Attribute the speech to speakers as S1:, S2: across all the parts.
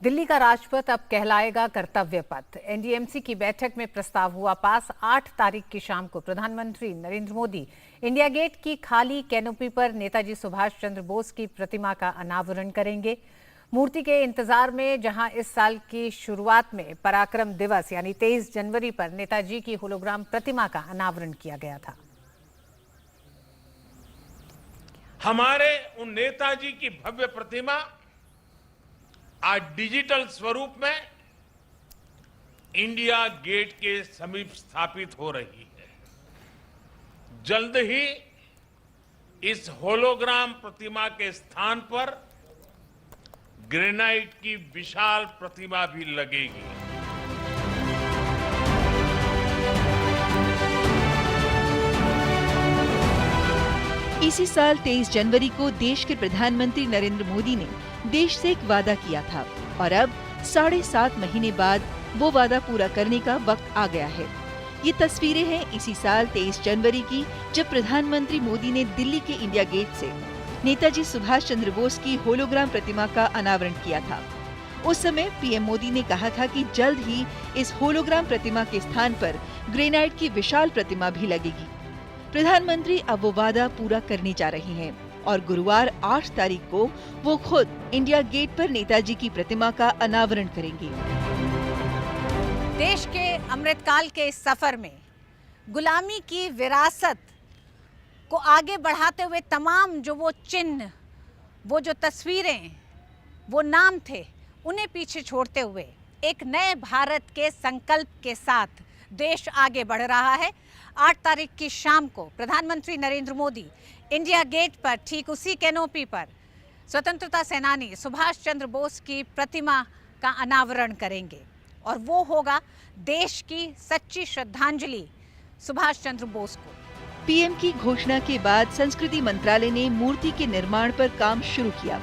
S1: दिल्ली का राजपथ अब कहलाएगा कर्तव्य पथ। एनडीएमसी की बैठक में प्रस्ताव हुआ पास। 8 तारीख की शाम को प्रधानमंत्री नरेंद्र मोदी इंडिया गेट की खाली कैनोपी पर नेताजी सुभाष चंद्र बोस की प्रतिमा का अनावरण करेंगे। मूर्ति के इंतजार में जहां इस साल की शुरुआत में पराक्रम दिवस यानी 23 जनवरी पर नेताजी की होलोग्राम प्रतिमा का अनावरण किया गया था।
S2: हमारे उन नेताजी की भव्य प्रतिमा आज डिजिटल स्वरूप में इंडिया गेट के समीप स्थापित हो रही है। जल्द ही इस होलोग्राम प्रतिमा के स्थान पर ग्रेनाइट की विशाल प्रतिमा भी लगेगी।
S3: इसी साल 23 जनवरी को देश के प्रधानमंत्री नरेंद्र मोदी ने देश से एक वादा किया था और अब 7.5 महीने बाद वो वादा पूरा करने का वक्त आ गया है। ये तस्वीरें हैं इसी साल 23 जनवरी की, जब प्रधानमंत्री मोदी ने दिल्ली के इंडिया गेट से नेताजी सुभाष चंद्र बोस की होलोग्राम प्रतिमा का अनावरण किया था। उस समय पीएम मोदी ने कहा था कि जल्द ही इस होलोग्राम प्रतिमा के स्थान पर ग्रेनाइट की विशाल प्रतिमा भी लगेगी। प्रधानमंत्री अब वो वादा पूरा करने जा रहे हैं और गुरुवार 8 तारीख को वो खुद इंडिया गेट पर नेताजी की प्रतिमा का अनावरण करेंगे।
S1: देश के अमृतकाल के इस सफर में गुलामी की विरासत को आगे बढ़ाते हुए तमाम जो वो चिन्ह, वो जो तस्वीरें, वो नाम थे, उन्हें पीछे छोड़ते हुए एक नए भारत के संकल्प के साथ देश आगे बढ़ रहा है। 8 तारीख की शाम को प्रधानमंत्री नरेंद्र मोदी इंडिया गेट पर ठीक उसी कैनोपी पर स्वतंत्रता सेनानी सुभाष चंद्र बोस की प्रतिमा का अनावरण करेंगे और वो होगा देश की सच्ची श्रद्धांजलि सुभाष चंद्र बोस को।
S3: पीएम की घोषणा के बाद संस्कृति मंत्रालय ने मूर्ति के निर्माण पर काम शुरू किया।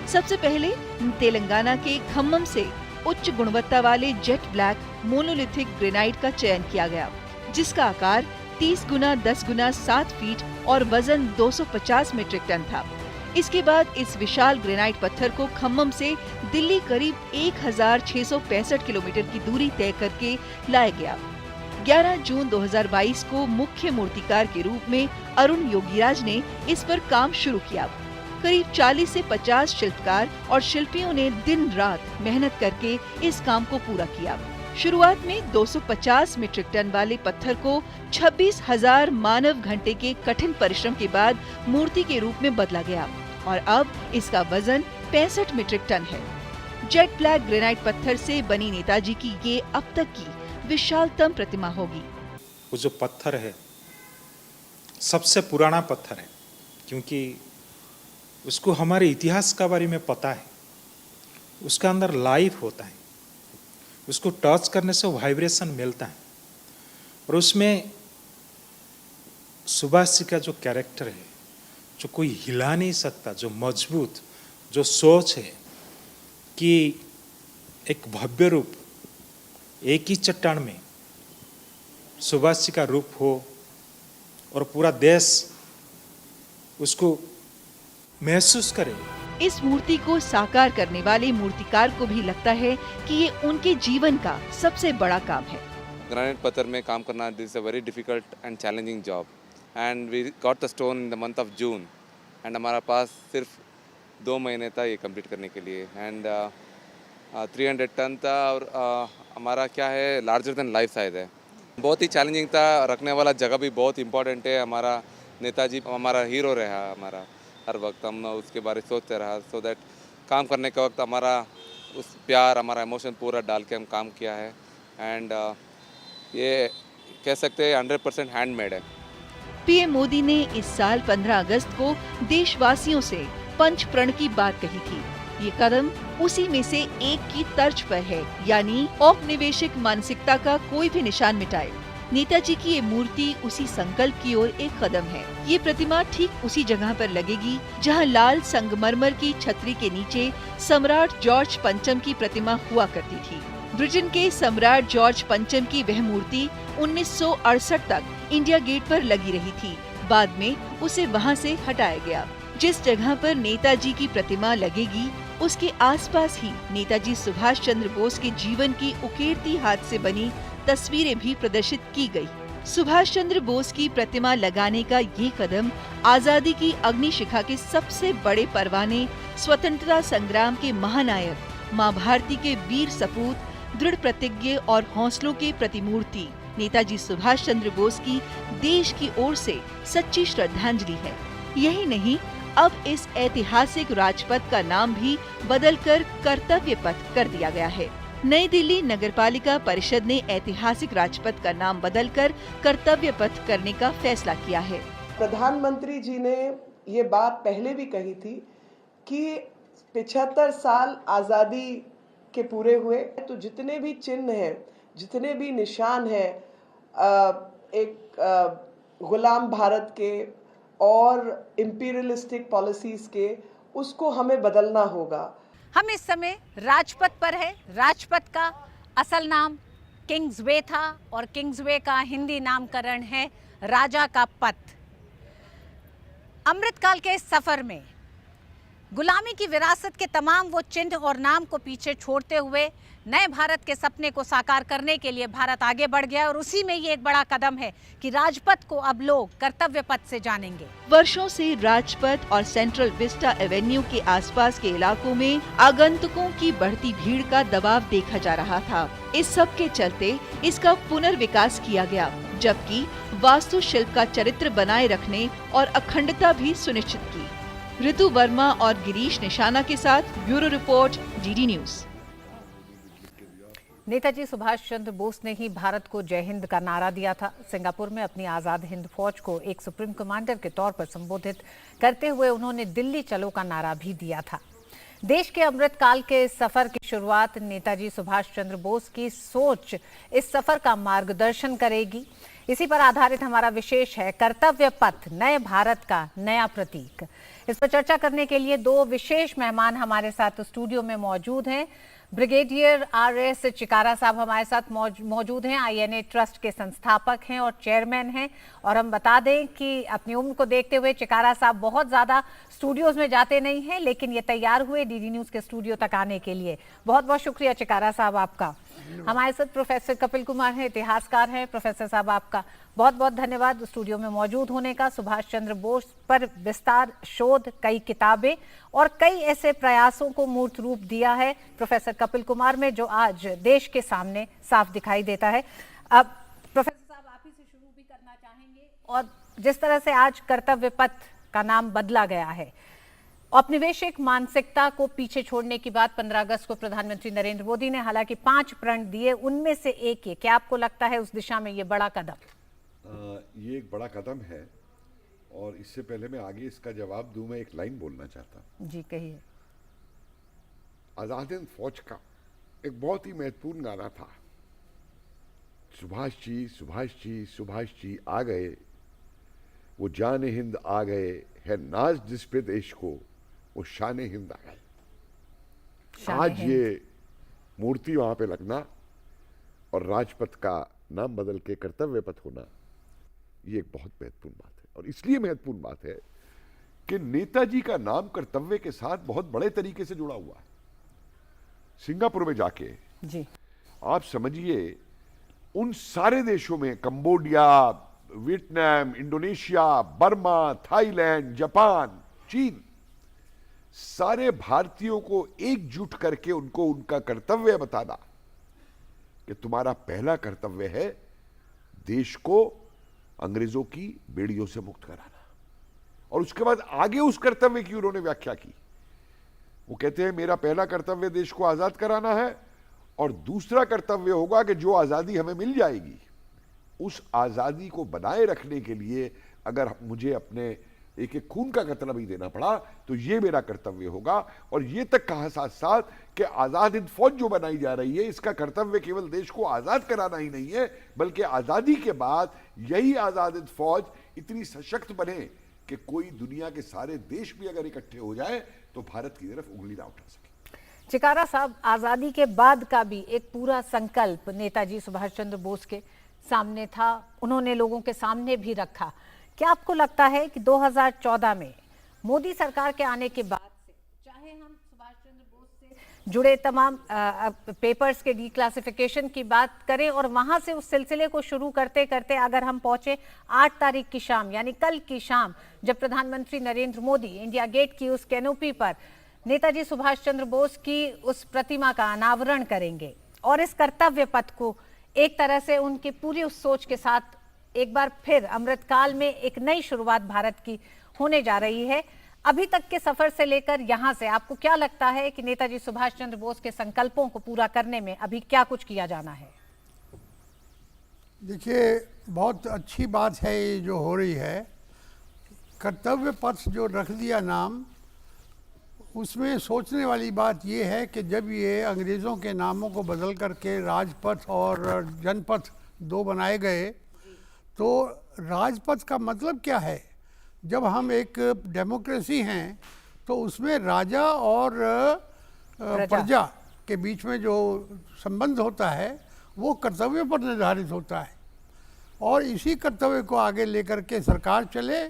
S3: सबसे पहले तेलंगाना के खम्मम से उच्च गुणवत्ता वाले जेट ब्लैक मोनोलिथिक ग्रेनाइट का चयन किया गया, जिसका आकार 30 गुना 10 गुना 7 फीट और वजन 250 मीट्रिक टन था। इसके बाद इस विशाल ग्रेनाइट पत्थर को खम्मम से दिल्ली करीब 1665 किलोमीटर की दूरी तय करके लाया गया। 11 जून 2022 को मुख्य मूर्तिकार के रूप में अरुण योगीराज ने इस पर काम शुरू किया। करीब 40 से 50 शिल्पकार और शिल्पियों ने दिन रात मेहनत करके इस काम को पूरा किया। शुरुआत में 250 मीट्रिक टन वाले पत्थर को 26,000 मानव घंटे के कठिन परिश्रम के बाद मूर्ति के रूप में बदला गया और अब इसका वजन 65 मीट्रिक टन है। जेट ब्लैक ग्रेनाइट पत्थर से बनी नेताजी की ये अब तक की विशालतम प्रतिमा होगी।
S4: वो जो पत्थर है सबसे पुराना पत्थर है, क्योंकि उसको हमारे इतिहास का बारे में पता है। उसका अंदर लाइफ होता है, उसको टच करने से वाइब्रेशन मिलता है और उसमें सुभाष जी का जो कैरेक्टर है, जो कोई हिला नहीं सकता, जो मजबूत, जो सोच है कि एक भव्य रूप एक ही चट्टान में सुभाष जी का रूप हो और पूरा देश उसको महसूस करे।
S3: इस मूर्ति को साकार करने वाले मूर्तिकार को भी लगता है कि ये उनके जीवन का सबसे बड़ा काम है।
S5: ग्रेनाइट पत्थर में काम करना this a very difficult and challenging job and we got the stone in the month of June and हमारा पास सिर्फ 2 महीने था ये कंप्लीट करने के लिए एंड 300 टन था और हमारा क्या है लार्जर देन लाइफ साइज है। बहुत ही चैलेंजिंग था, रखने वाला जगह भी बहुत इंपॉर्टेंट है। हमारा नेताजी हमारा हीरो रहा, हमारा हर वक्त हम उसके बारे में सोचते रहा, सो दैट काम करने के वक्त हमारा उस प्यार, हमारा इमोशन पूरा डाल के हम काम किया है एंड ये कह सकते हैं 100% हैंडमेड है।
S3: पीएम मोदी ने इस साल 15 अगस्त को देशवासियों से पंच प्रण की बात कही थी। ये कदम उसी में से एक की तर्ज पर है, यानी औपनिवेशिक मानसिकता का कोई भी निशान मिटाए। नेताजी की ये मूर्ति उसी संकल्प की ओर एक कदम है। ये प्रतिमा ठीक उसी जगह पर लगेगी जहां लाल संगमरमर की छतरी के नीचे सम्राट जॉर्ज पंचम की प्रतिमा हुआ करती थी। ब्रिटेन के सम्राट जॉर्ज पंचम की वह मूर्ति 1968 तक इंडिया गेट पर लगी रही थी। बाद में उसे वहां से हटाया गया। जिस जगह पर नेताजी की प्रतिमा लगेगी उसके आसपास ही नेताजी सुभाष चंद्र बोस के जीवन की उकेरती हाथ से बनी तस्वीरें भी प्रदर्शित की गई। सुभाष चंद्र बोस की प्रतिमा लगाने का ये कदम आजादी की अग्निशिखा के सबसे बड़े परवाने, स्वतंत्रता संग्राम के महानायक, मां भारती के वीर सपूत, दृढ़ प्रतिज्ञ और हौसलों के प्रतिमूर्ति नेताजी सुभाष चंद्र बोस की देश की ओर से सच्ची श्रद्धांजलि है। यही नहीं, अब इस ऐतिहासिक राजपथ का नाम भी बदलकर कर्तव्य पथ कर दिया गया है। नई दिल्ली नगरपालिका परिषद ने ऐतिहासिक राजपथ का नाम बदलकर कर्तव्य पथ करने का फैसला किया है।
S6: प्रधानमंत्री जी ने ये बात पहले भी कही थी कि 75 साल आज़ादी के पूरे हुए, तो जितने भी चिन्ह हैं, जितने भी निशान हैं एक गुलाम भारत के और इम्पीरियलिस्टिक पॉलिसीज के, उसको हमें बदलना होगा।
S1: हम इस समय राजपथ पर है। राजपथ का असल नाम किंग्सवे था और किंग्सवे का हिंदी नामकरण है राजा का पथ। अमृतकाल के इस सफर में गुलामी की विरासत के तमाम वो चिन्ह और नाम को पीछे छोड़ते हुए नए भारत के सपने को साकार करने के लिए भारत आगे बढ़ गया और उसी में ये एक बड़ा कदम है कि राजपथ को अब लोग कर्तव्य पथ से जानेंगे।
S3: वर्षों से राजपथ और सेंट्रल विस्टा एवेन्यू के आसपास के इलाकों में आगंतुकों की बढ़ती भीड़ का दबाव देखा जा रहा था। इस सब के चलते इसका पुनर्विकास किया गया, जबकि वास्तुशिल्प का चरित्र बनाए रखने और अखंडता भी सुनिश्चित की। ऋतु वर्मा और गिरीश निशाना के साथ bureau report, DD news.
S1: Netaji Subhash Chandra Bose ने ही भारत को जय हिंद का नारा दिया था। सिंगापुर में अपनी आज़ाद हिंद फौज को एक सुप्रीम कमांडर के तौर पर संबोधित करते हुए उन्होंने दिल्ली चलो का नारा भी दिया था। देश के अमृतकाल के सफर की शुरुआत नेताजी सुभाष चंद्र बोस की सोच इस सफर का मार्गदर्शन करेगी। इसी पर आधारित हमारा विशेष है कर्तव्य पथ, नए भारत का नया प्रतीक। इस पर चर्चा करने के लिए दो विशेष मेहमान हमारे साथ स्टूडियो में मौजूद हैं। ब्रिगेडियर RS चिकारा साहब हमारे साथ मौजूद हैं। INA ट्रस्ट के संस्थापक हैं और चेयरमैन हैं। और हम बता दें कि अपनी उम्र को देखते हुए चिकारा साहब बहुत ज़्यादा स्टूडियोज में जाते नहीं हैं, लेकिन ये तैयार हुए डीडी न्यूज़ के स्टूडियो तक आने के लिए। बहुत बहुत शुक्रिया चिकारा साहब आपका। हमारे साथ प्रोफेसर कपिल कुमार हैं, इतिहासकार हैं। प्रोफेसर साहब आपका बहुत बहुत धन्यवाद स्टूडियो में मौजूद होने का। सुभाष चंद्र बोस पर विस्तार शोध, कई किताबें और कई ऐसे प्रयासों को मूर्त रूप दिया है प्रोफेसर कपिल कुमार में, जो आज देश के सामने साफ दिखाई देता है। अब प्रोफेसर साहब आप ही से शुरू भी करना चाहेंगे। और जिस तरह से आज कर्तव्य पथ का नाम बदला गया है, औपनिवेशिक मानसिकता को पीछे छोड़ने की बात 15 अगस्त को प्रधानमंत्री नरेंद्र मोदी ने हालांकि 5 प्रण दिए, उनमें से एक ये, क्या आपको लगता है उस दिशा में ये बड़ा कदम?
S7: ये एक बड़ा कदम है और इससे पहले मैं आगे इसका जवाब दूं, मैं एक लाइन बोलना चाहता हूं।
S1: जी कहिए।
S7: आजाद हिंद फौज का एक बहुत ही महत्वपूर्ण गाना था, सुभाष जी सुभाष जी सुभाष जी आ गए, वो जान हिंद आ गए, है नाज जिस पे देश को, वो शान हिंद आ गए। आज ये मूर्ति वहां पे लगना और राजपथ का नाम बदल के कर्तव्य पथ होना, ये एक बहुत महत्वपूर्ण बात है। और इसलिए महत्वपूर्ण बात है कि नेताजी का नाम कर्तव्य के साथ बहुत बड़े तरीके से जुड़ा हुआ है। सिंगापुर में जाके
S1: जी
S7: आप समझिए, उन सारे देशों में, Cambodia, Vietnam, Indonesia, Burma, Thailand, Japan, चीन, सारे भारतीयों को एकजुट करके उनको उनका कर्तव्य बताना कि तुम्हारा पहला कर्तव्य है देश को अंग्रेजों की बेड़ियों से मुक्त कराना। और उसके बाद आगे उस कर्तव्य की उन्होंने व्याख्या की। वो कहते हैं मेरा पहला कर्तव्य देश को आजाद कराना है और दूसरा कर्तव्य होगा कि जो आजादी हमें मिल जाएगी, उस आजादी को बनाए रखने के लिए अगर मुझे अपने एक एक खून का कतरा भी देना पड़ा तो ये मेरा कर्तव्य होगा। और ये तक कहा साथ साथ कि आजाद हिंद फौज जो बनाई जा रही है, इसका कर्तव्य केवल देश को आजाद कराना ही नहीं है, बल्कि आजादी के बाद यही आजाद हिंद फौज इतनी सशक्त बने कि कोई दुनिया के सारे देश भी अगर इकट्ठे हो जाए तो भारत की तरफ उंगली ना उठा सके।
S1: चिकारा साहब, आजादी के बाद का भी एक पूरा संकल्प नेताजी सुभाष चंद्र बोस के सामने था, उन्होंने लोगों के सामने भी रखा। क्या आपको लगता है कि 2014 में मोदी सरकार के आने के बाद से, चाहे हम सुभाष चंद्र जुड़े तमाम पेपर्स के डिक्लासिफिकेशन की बात करें और वहां से उस सिलसिले को शुरू करते करते अगर हम पहुंचे 8 तारीख की शाम यानी कल की शाम, जब प्रधानमंत्री नरेंद्र मोदी इंडिया गेट की उस कैनोपी पर नेताजी सुभाष चंद्र बोस की उस प्रतिमा का अनावरण करेंगे और इस कर्तव्य पथ को एक तरह से उनकी पूरी उस सोच के साथ एक बार फिर अमृतकाल में एक नई शुरुआत भारत की होने जा रही है। अभी तक के सफर से लेकर यहां से आपको क्या लगता है कि नेताजी सुभाष चंद्र बोस के संकल्पों को पूरा करने में अभी क्या कुछ किया जाना है?
S8: देखिए, बहुत अच्छी बात है ये जो हो रही है। कर्तव्य पथ जो रख दिया नाम, उसमें सोचने वाली बात ये है कि जब ये अंग्रेज़ों के नामों को बदल करके राजपथ और जनपथ 2 बनाए गए, तो राजपथ का मतलब क्या है? जब हम एक डेमोक्रेसी हैं तो उसमें राजा और प्रजा के बीच में जो संबंध होता है वो कर्तव्य पर निर्धारित होता है और इसी कर्तव्य को आगे लेकर के सरकार चले,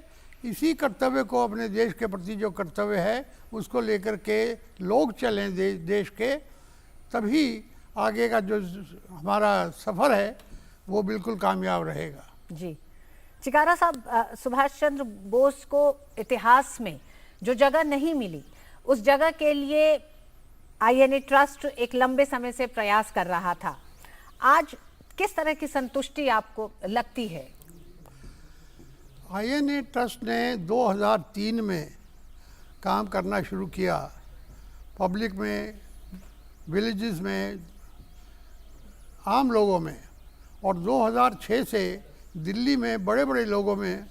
S8: इसी कर्तव्य को अपने देश के प्रति जो कर्तव्य है उसको लेकर के लोग चलें देश के, तभी आगे का जो हमारा सफ़र है वो बिल्कुल कामयाब रहेगा।
S1: जी चिकारा साहब, सुभाष चंद्र बोस को इतिहास में जो जगह नहीं मिली, उस जगह के लिए आईएनए ट्रस्ट एक लंबे समय से प्रयास कर रहा था। आज किस तरह की संतुष्टि आपको लगती है?
S8: आईएनए ट्रस्ट ने 2003 में काम करना शुरू किया, पब्लिक में, विलेजेस में, आम लोगों में, और 2006 से दिल्ली में बड़े बड़े लोगों में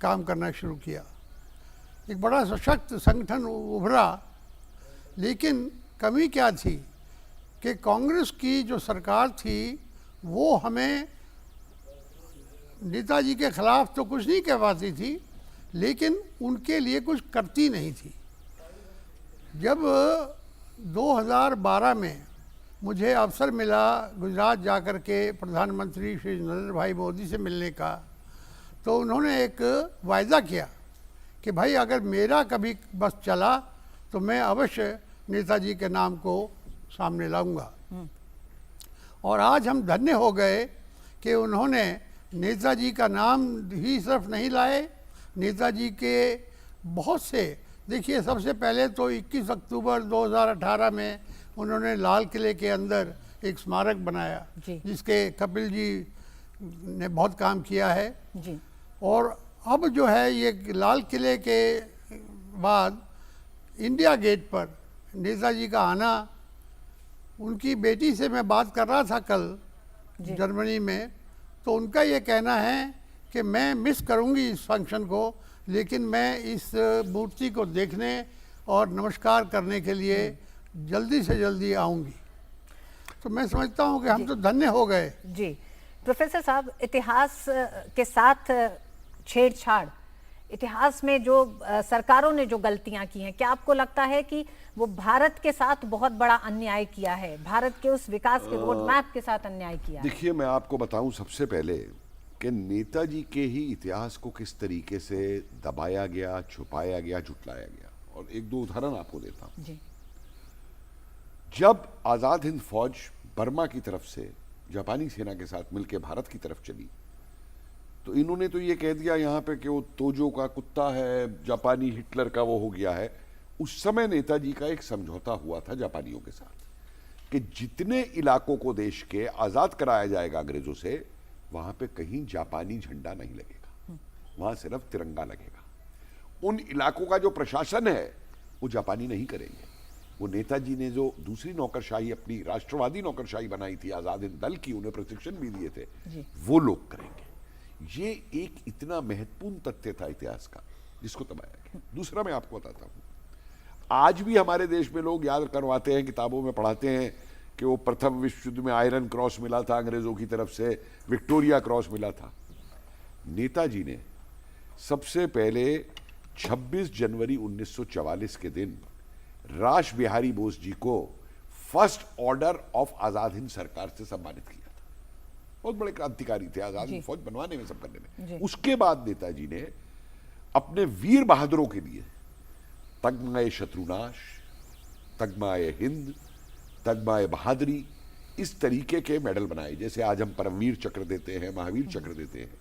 S8: काम करना शुरू किया। एक बड़ा सशक्त संगठन उभरा, लेकिन कमी क्या थी कि कांग्रेस की जो सरकार थी वो हमें नेताजी के खिलाफ तो कुछ नहीं कह पाती थी, लेकिन उनके लिए कुछ करती नहीं थी। जब 2012 में मुझे अवसर मिला गुजरात जाकर के प्रधानमंत्री श्री नरेंद्र भाई मोदी से मिलने का, तो उन्होंने एक वायदा किया कि भाई अगर मेरा कभी बस चला तो मैं अवश्य नेताजी के नाम को सामने लाऊंगा। और आज हम धन्य हो गए कि उन्होंने नेताजी का नाम ही सिर्फ नहीं लाए, नेताजी के बहुत से, देखिए सबसे पहले तो 21 अक्टूबर 2018 में उन्होंने लाल किले के अंदर एक स्मारक बनाया जिसके कपिल जी ने बहुत काम किया है जी। और अब जो है ये लाल किले के बाद इंडिया गेट पर नेताजी का आना, उनकी बेटी से मैं बात कर रहा था कल जर्मनी में, तो उनका ये कहना है कि मैं मिस करूंगी इस फंक्शन को, लेकिन मैं इस मूर्ति को देखने और नमस्कार करने के लिए जल्दी से जल्दी आऊंगी। तो मैं समझता हूं कि हम तो धन्य हो गए।
S1: जी प्रोफेसर साहब, इतिहास के साथ छेड़छाड़, इतिहास में जो सरकारों ने जो गलतियां की हैं, क्या आपको लगता है कि वो भारत के साथ बहुत बड़ा अन्याय किया है, भारत के उस विकास के रोड मैप के साथ अन्याय किया है?
S7: देखिए, मैं आपको बताऊं सबसे पहले कि नेताजी के ही इतिहास को किस तरीके से दबाया गया, छुपाया गया, झुटलाया गया। और एक दो उदाहरण आपको देता हूं जी। जब आजाद हिंद फौज बर्मा की तरफ से जापानी सेना के साथ मिलकर भारत की तरफ चली, तो इन्होंने तो ये कह दिया यहाँ पे कि वो तोजो का कुत्ता है, जापानी हिटलर का वो हो गया है। उस समय नेताजी का एक समझौता हुआ था जापानियों के साथ कि जितने इलाकों को देश के आजाद कराया जाएगा अंग्रेजों से, वहां पे कहीं जापानी झंडा नहीं लगेगा, वहां सिर्फ तिरंगा लगेगा। उन इलाकों का जो प्रशासन है वो जापानी नहीं करेंगे। वो नेताजी ने जो दूसरी नौकरशाही, अपनी राष्ट्रवादी नौकरशाही बनाई थी आजाद हिंद दल की, उन्हें प्रशिक्षण भी दिए थे, वो लोग करेंगे। ये एक इतना महत्वपूर्ण तथ्य था इतिहास का जिसको दबाया गया। दूसरा मैं आपको बताता हूं, आज भी हमारे देश में लोग याद करवाते हैं, किताबों में पढ़ाते हैं कि वो प्रथम विश्व युद्ध में आयरन क्रॉस मिला था अंग्रेजों की तरफ से, विक्टोरिया क्रॉस मिला था। नेताजी ने सबसे पहले 26 जनवरी 1944 के दिन रास बिहारी बोस जी को first order of Azad Hind सरकार से सम्मानित किया था। बहुत बड़े क्रांतिकारी थे आजाद हिंद फौज बनवाने में, सब करने में। उसके बाद नेताजी ने अपने वीर बहादुरों के लिए तगमाए शत्रुनाश, तगमाए हिंद, तगमाए बहादुरी, इस तरीके के मेडल बनाए। जैसे आज हम परमवीर चक्र देते हैं, महावीर चक्र देते हैं।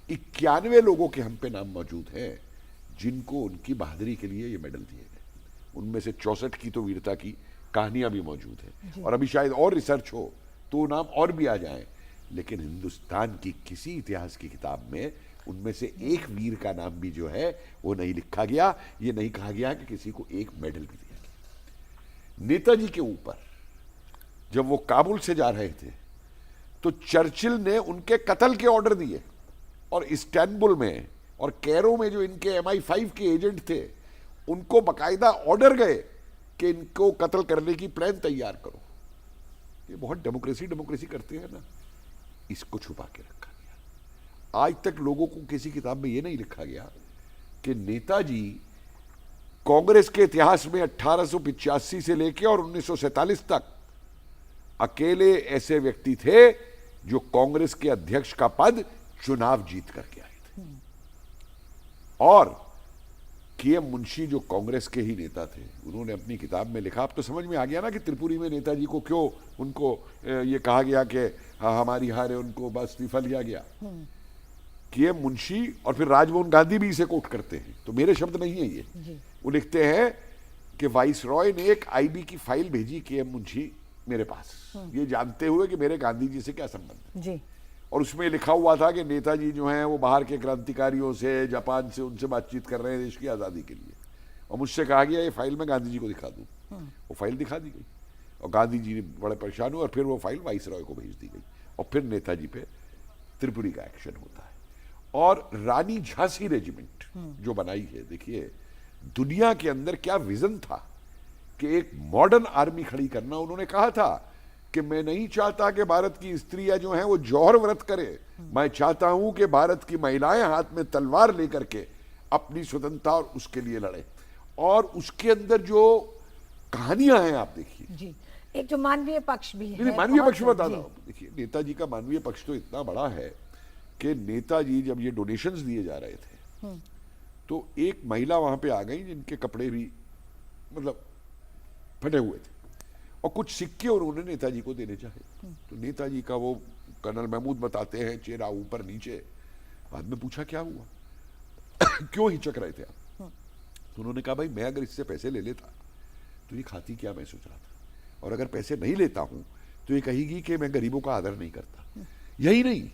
S7: 91 लोगों के हम पे नाम मौजूद हैं जिनको उनकी बहादुरी के लिए ये मेडल दिए गए। उनमें से 64 की तो वीरता की कहानियां भी मौजूद हैं, और अभी शायद और रिसर्च हो तो नाम और भी आ जाए, लेकिन हिंदुस्तान की किसी इतिहास की किताब में उनमें से एक वीर का नाम भी जो है वो नहीं लिखा गया। ये नहीं कहा गया कि किसी को एक मेडल भी दिया गया। नेताजी के ऊपर जब वो काबुल से जा रहे थे तो चर्चिल ने उनके कत्ल के ऑर्डर दिए, और इस्तांबुल में और कैरो में जो इनके MI5 के एजेंट थे उनको बकायदा ऑर्डर गए कि इनको कत्ल करने की प्लान तैयार करो। ये बहुत डेमोक्रेसी करते हैं ना, इसको छुपा के रखा गया। आज तक लोगों को किसी किताब में ये नहीं लिखा गया कि नेताजी कांग्रेस के इतिहास में 1885 से लेकर और 1947 तक अकेले ऐसे व्यक्ति थे जो कांग्रेस के अध्यक्ष का पद चुनाव जीत करके आए थे। और के मुंशी जो कांग्रेस के ही नेता थे, उन्होंने अपनी किताब में लिखा, अब तो समझ में आ गया ना कि त्रिपुरी में नेताजी को क्यों उनको ये कहा गया कि हमारी हार है, उनको बस इस्तीफा लिया गया। के मुंशी और फिर राजमोहन गांधी भी इसे कोट करते हैं, तो मेरे शब्द नहीं है ये। वो लिखते हैं कि वाइस रॉय ने एक IB की फाइल भेजी के मुंशी मेरे पास, ये जानते हुए कि मेरे गांधी जी से क्या संबंध है। और उसमें लिखा हुआ था कि नेताजी जो हैं वो बाहर के क्रांतिकारियों से, जापान से, उनसे बातचीत कर रहे हैं देश की आज़ादी के लिए। और मुझसे कहा गया ये फाइल मैं गांधी जी को दिखा दूं। वो फाइल दिखा दी गई और गांधी जी बड़े परेशान हुए, और फिर वो फाइल वाइस रॉय को भेज दी गई, और फिर नेताजी पे त्रिपुरी का एक्शन होता है। और रानी झांसी रेजिमेंट जो बनाई है, देखिए दुनिया के अंदर क्या विजन था कि एक मॉडर्न आर्मी खड़ी करना। उन्होंने कहा था कि मैं नहीं चाहता कि भारत की स्त्रियां जो हैं वो जौहर व्रत करें, मैं चाहता हूं कि भारत की महिलाएं हाथ में तलवार लेकर के अपनी स्वतंत्रता और उसके लिए लड़े। और उसके अंदर जो कहानियां हैं आप देखिए
S1: जी, एक जो मानवीय पक्ष भी है।
S7: मानवीय पक्ष बताता हूं। देखिए नेताजी का मानवीय पक्ष तो इतना बड़ा है कि नेताजी जब ये डोनेशंस दिए जा रहे थे तो एक महिला वहां पे आ गई जिनके कपड़े भी मतलब फटे हुए थे, और कुछ सिक्के उन्होंने नेताजी को देने चाहे। तो नेताजी का वो कर्नल महमूद बताते हैं चेहरा ऊपर नीचे। बाद में पूछा क्या हुआ क्यों हिचक रहे थे आप? तो उन्होंने कहा भाई मैं अगर इससे पैसे ले लेता तो ये खाती क्या, मैं सोच रहा था, और अगर पैसे नहीं लेता हूं तो ये कहेगी कि मैं गरीबों का आदर नहीं करता। यही नहीं,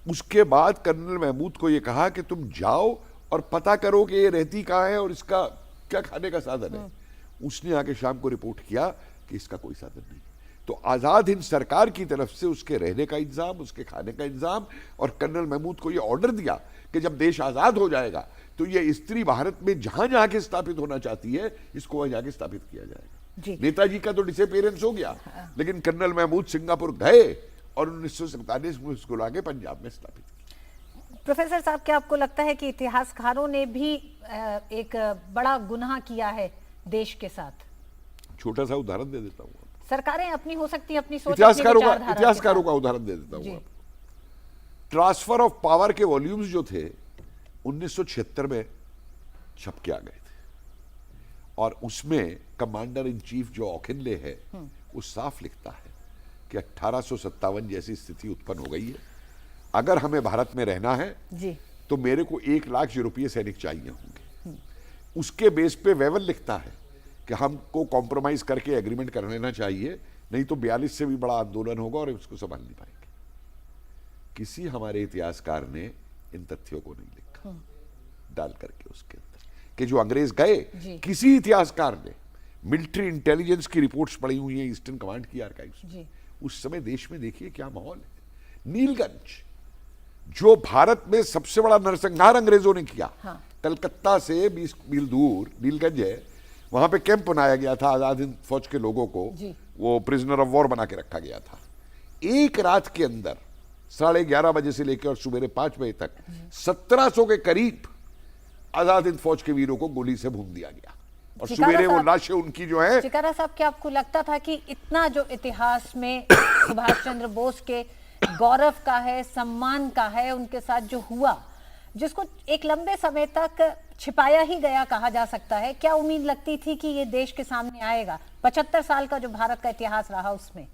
S7: उसके बाद कर्नल महमूद को ये कहा कि तुम जाओ और पता करो कि ये रहती कहाँ है और इसका क्या खाने का साधन है। उसने आके शाम को रिपोर्ट किया कि इसका कोई साधन नहीं। तो आजाद हिंद सरकार की तरफ से उसके रहने का इंतजाम, उसके खाने का इंतजाम, और कर्नल महमूद को यह ऑर्डर दिया कि जब देश आजाद हो जाएगा तो ये स्त्री भारत में जहां जहां के स्थापित होना चाहती है इसको वहां जाके स्थापित किया जाएगा। नेताजी का तो डिसअपीयरेंस हो गया, लेकिन कर्नल महमूद सिंगापुर गए और 1947 में उसको लाके पंजाब में स्थापित किया।
S1: प्रोफेसर साहब, क्या आपको लगता है कि इतिहासकारों ने भी एक बड़ा गुनाह किया है देश के साथ?
S7: छोटा सा उदाहरण दे देता हूँ।
S1: सरकारें अपनी हो सकती है, अपनी सोच,
S7: इतिहासकारों का उदाहरण दे देता हूँ। ट्रांसफर ऑफ पावर के वॉल्यूम्स जो थे 1976 में छप के आ गए थे, और उसमें कमांडर इन चीफ जो औखिनले है वो साफ लिखता है कि 1857 जैसी स्थिति उत्पन्न हो गई है, अगर हमें भारत में रहना है
S1: जी,
S7: तो मेरे को 1 लाख यूरोपीय सैनिक चाहिए होंगे। उसके बेस पे वेवल लिखता है कि हमको कॉम्प्रोमाइज करके एग्रीमेंट कर लेना चाहिए, नहीं तो 42 से भी बड़ा आंदोलन होगा और उसको संभाल नहीं पाएंगे। किसी हमारे इतिहासकार ने इन तथ्यों को नहीं लिखा डाल करके उसके अंदर कि जो अंग्रेज गए, किसी इतिहासकार ने, मिलिट्री इंटेलिजेंस की रिपोर्ट्स पड़ी हुई है ईस्टर्न कमांड की आर्काइव्स में, उस समय देश में देखिए क्या माहौल है। नीलगंज जो भारत में सबसे बड़ा नरसंहार अंग्रेजों ने किया, कलकत्ता से 20 मील दूर नीलगंज है, वहां पे कैंप बनाया गया था आजाद हिंद फौज के लोगों को, वो प्रिजनर ऑफ वॉर बना के रखा गया था। एक रात के अंदर 11:30 बजे से लेकर और सुबह 5 बजे तक 1700 के करीब आजाद हिंद फौज के वीरों को गोली से भून दिया गया, और सुबह वो लाशें उनकी जो है।
S1: चिकारा साहब, क्या आपको लगता था कि इतना जो इतिहास में सुभाष चंद्र बोस के गौरव का है, सम्मान का है, उनके साथ जो हुआ, जिसको एक लंबे समय तक छिपाया ही गया कहा जा सकता है। क्या उम्मीद लगती थी कि ये देश के सामने आएगा? 75 साल का जो भारत का इतिहास रहा उसमें।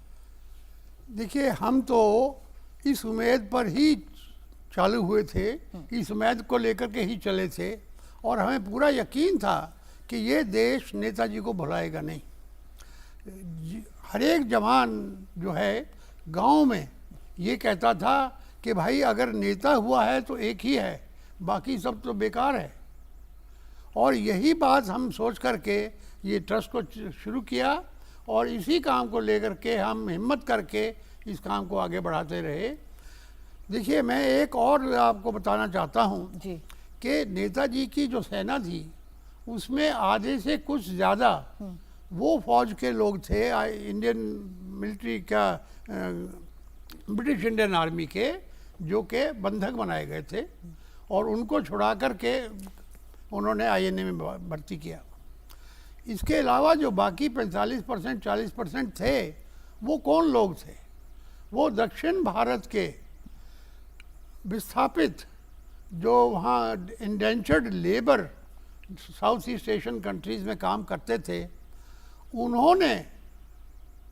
S8: देखिए, हम तो इस उम्मीद पर ही चालू हुए थे, इस उम्मीद को लेकर के ही चले थे, और हमें पूरा यकीन था कि ये देश नेताजी को भुलाएगा नहीं। हर एक जवान जो है गांव में ये कहता था कि भाई अगर नेता हुआ है तो एक ही है, बाकी सब तो बेकार है। और यही बात हम सोच करके ये ट्रस्ट को शुरू किया, और इसी काम को लेकर के हम हिम्मत करके इस काम को आगे बढ़ाते रहे। देखिए, मैं एक और आपको बताना चाहता हूँ
S1: जी
S8: कि नेताजी की जो सेना थी उसमें आधे से कुछ ज़्यादा वो फौज के लोग थे, इंडियन मिलिट्री का, ब्रिटिश इंडियन आर्मी के, जो के बंधक बनाए गए थे, और उनको छुड़ा करके उन्होंने आईएनए में भर्ती किया। इसके अलावा जो बाकी 45% 40% थे, वो कौन लोग थे? वो दक्षिण भारत के विस्थापित जो वहाँ indentured labour south east Asian countries में काम करते थे, उन्होंने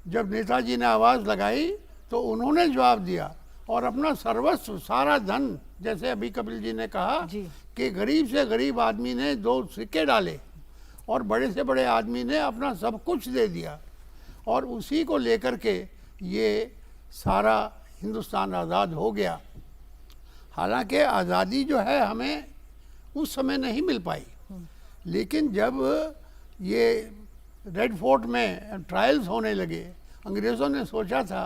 S8: जब नेताजी ने आवाज़ लगाई तो उन्होंने जवाब दिया और अपना सर्वस्व, सारा धन, जैसे अभी कपिल जी ने कहा कि गरीब से गरीब आदमी ने 2 सिक्के डाले और बड़े से बड़े आदमी ने अपना सब कुछ दे दिया, और उसी को लेकर के ये सारा हिंदुस्तान आज़ाद हो गया। हालांकि आज़ादी जो है हमें उस समय नहीं मिल पाई, लेकिन जब ये रेड फोर्ट में ट्रायल्स होने लगे, अंग्रेज़ों ने सोचा था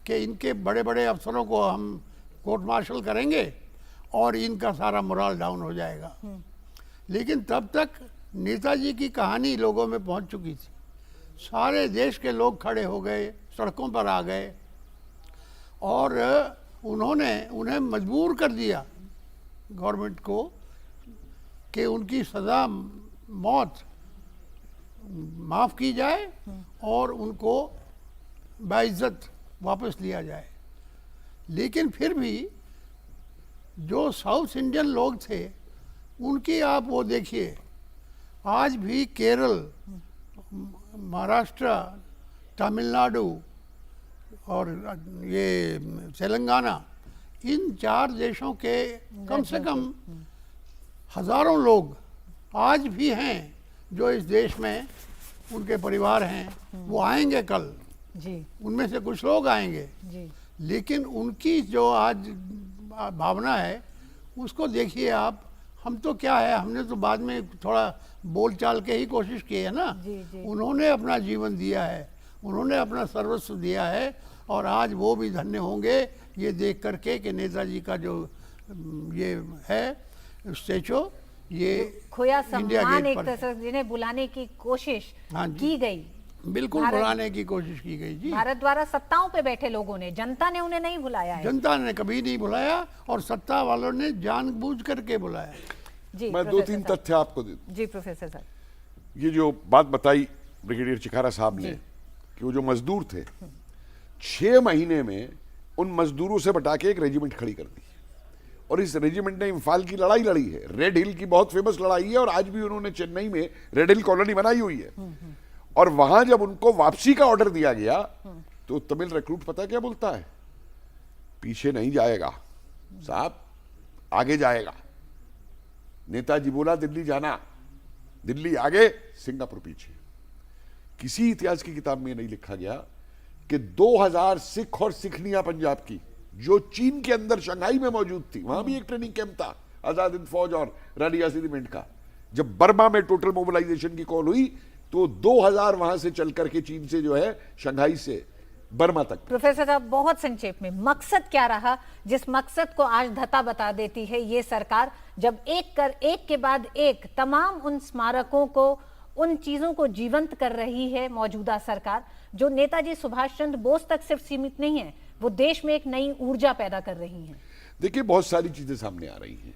S8: कि इनके बड़े बड़े अफसरों को हम कोर्ट मार्शल करेंगे और इनका सारा मोरल डाउन हो जाएगा। लेकिन तब तक नेताजी की कहानी लोगों में पहुंच चुकी थी, सारे देश के लोग खड़े हो गए, सड़कों पर आ गए, और उन्होंने उन्हें मजबूर कर दिया गवर्नमेंट को कि उनकी सज़ा मौत माफ़ की जाए और उनको बाइज्जत वापस लिया जाए। लेकिन फिर भी जो साउथ इंडियन लोग थे उनकी आप वो देखिए, आज भी केरल, महाराष्ट्र, तमिलनाडु और ये तेलंगाना, इन 4 देशों के कम से कम हज़ारों लोग आज भी हैं जो इस देश में उनके परिवार हैं, वो आएंगे कल
S1: जी,
S8: उनमें से कुछ लोग आएंगे
S1: जी।
S8: लेकिन उनकी जो आज भावना है उसको देखिए आप। हम तो क्या है, हमने तो बाद में थोड़ा बोल चाल के ही कोशिश की है ना।
S1: जी, जी।
S8: उन्होंने अपना जीवन दिया है, उन्होंने अपना सर्वस्व दिया है, और आज वो भी धन्य होंगे ये देख करके कि नेताजी का जो ये है स्टैचू, ये
S1: खोया
S8: इंडिया
S1: सम्मान
S8: गेट
S1: एक
S8: पर
S1: तरह से जिन्हें बुलाने की कोशिश
S8: हाँ जी।
S1: की गई,
S8: बिल्कुल
S1: भारत-
S8: बुलाने की कोशिश की गई जी।
S1: भारत द्वारा सत्ताओं पे बैठे लोगों ने, जनता ने उन्हें नहीं बुलाया है।
S8: जनता ने कभी नहीं बुलाया और सत्ता वालों ने जानबूझ करके बुलाया।
S1: जी
S7: मैं
S1: प्रोफेसर
S7: 2-3
S1: साहब।
S7: तथ्य आपको दे दूं।
S1: जी प्रोफेसर साहब।
S7: ये जो बात बताई ब्रिगेडियर चिखारा साहब ने कि वो जो मजदूर थे, 6 महीने में उन मजदूरों से बटा के एक रेजिमेंट खड़ी कर दी, और इस रेजिमेंट ने इम्फाल की लड़ाई लड़ी है। रेड हिल की बहुत फेमस लड़ाई है, और आज भी उन्होंने चेन्नई में रेड हिल कॉलोनी बनाई हुई है। और वहां जब उनको वापसी का ऑर्डर दिया गया तो तमिल रिक्रूट पता क्या बोलता है? पीछे नहीं जाएगा साहब, आगे जाएगा। नेताजी बोला दिल्ली जाना, दिल्ली आगे, सिंगापुर पीछे। किसी इतिहास की किताब में नहीं लिखा गया कि 2000 सिख और सिखनियां पंजाब की जो चीन के अंदर शंघाई में मौजूद थी, वहां भी एक ट्रेनिंग कैंप था आजाद हिंद फौज और रानी रेजिमेंट का। जब बर्मा में टोटल मोबिलाइजेशन की कॉल हुई तो 2000 वहां से चल करके चीन से जो है शंघाई से बर्मा तक।
S1: प्रोफेसर साहब, बहुत संक्षेप में मकसद क्या रहा जिस मकसद को आज धता बता देती है ये सरकार, जब एक के बाद एक तमाम उन स्मारकों को, उन चीजों को जीवंत कर रही है मौजूदा सरकार, जो नेताजी सुभाष चंद्र बोस तक सिर्फ सीमित नहीं है, वो देश में एक नई ऊर्जा पैदा कर रही है।
S7: देखिए, बहुत सारी चीजें सामने आ रही हैं,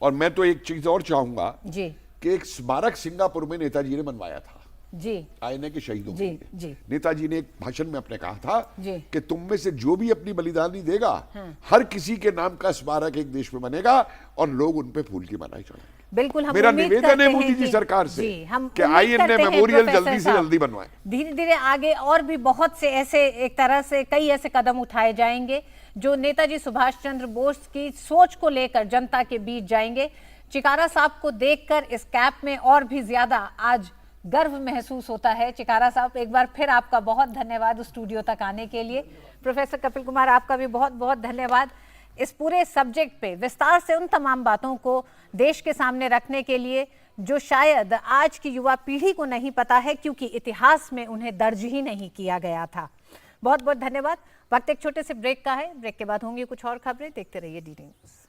S7: और मैं तो एक चीज और चाहूंगा
S1: जी
S7: कि एक स्मारक सिंगापुर में नेताजी ने बनवाया था।
S1: जी
S7: आईने के शहीदों
S1: जी
S7: के लिए।
S1: जी
S7: नेताजी ने एक भाषण में अपने कहा था
S1: जी।
S7: कि तुम में से जो भी अपनी बलिदानी देगा, हर किसी के नाम का स्मारक एक देश में बनेगा और लोग उन पे फूल की मालाएं चढ़ाएंगे।
S1: बिल्कुल, हम
S7: मेरा
S1: उम्मीद
S7: निवेदन
S1: करते
S7: है
S1: हैं
S7: मोदी जी
S1: कि-
S7: सरकार से
S1: जी, हम
S7: कि
S1: उम्मीद
S7: आईएनए
S1: करते हैं
S7: मेमोरियल
S1: प्रोफेसर
S7: जल्दी से
S1: साहब,
S7: जल्दी बनवाएं।
S1: धीरे धीरे आगे और भी बहुत से ऐसे, एक तरह से कई ऐसे कदम उठाए जाएंगे जो नेताजी सुभाष चंद्र बोस की सोच को लेकर जनता के बीच जाएंगे। चिकारा साहब को देखकर इस कैप में और भी ज्यादा आज गर्व महसूस होता है। चिकारा साहब, एक बार फिर आपका बहुत धन्यवाद स्टूडियो तक आने के लिए। प्रोफेसर कपिल कुमार, आपका भी बहुत बहुत धन्यवाद इस पूरे सब्जेक्ट पे विस्तार से उन तमाम बातों को देश के सामने रखने के लिए जो शायद आज की युवा पीढ़ी को नहीं पता है, क्योंकि इतिहास में उन्हें दर्ज ही नहीं किया गया था। बहुत बहुत धन्यवाद। वक्त एक छोटे से ब्रेक का है, ब्रेक के बाद होंगी कुछ और खबरें, देखते रहिए DD न्यूज़।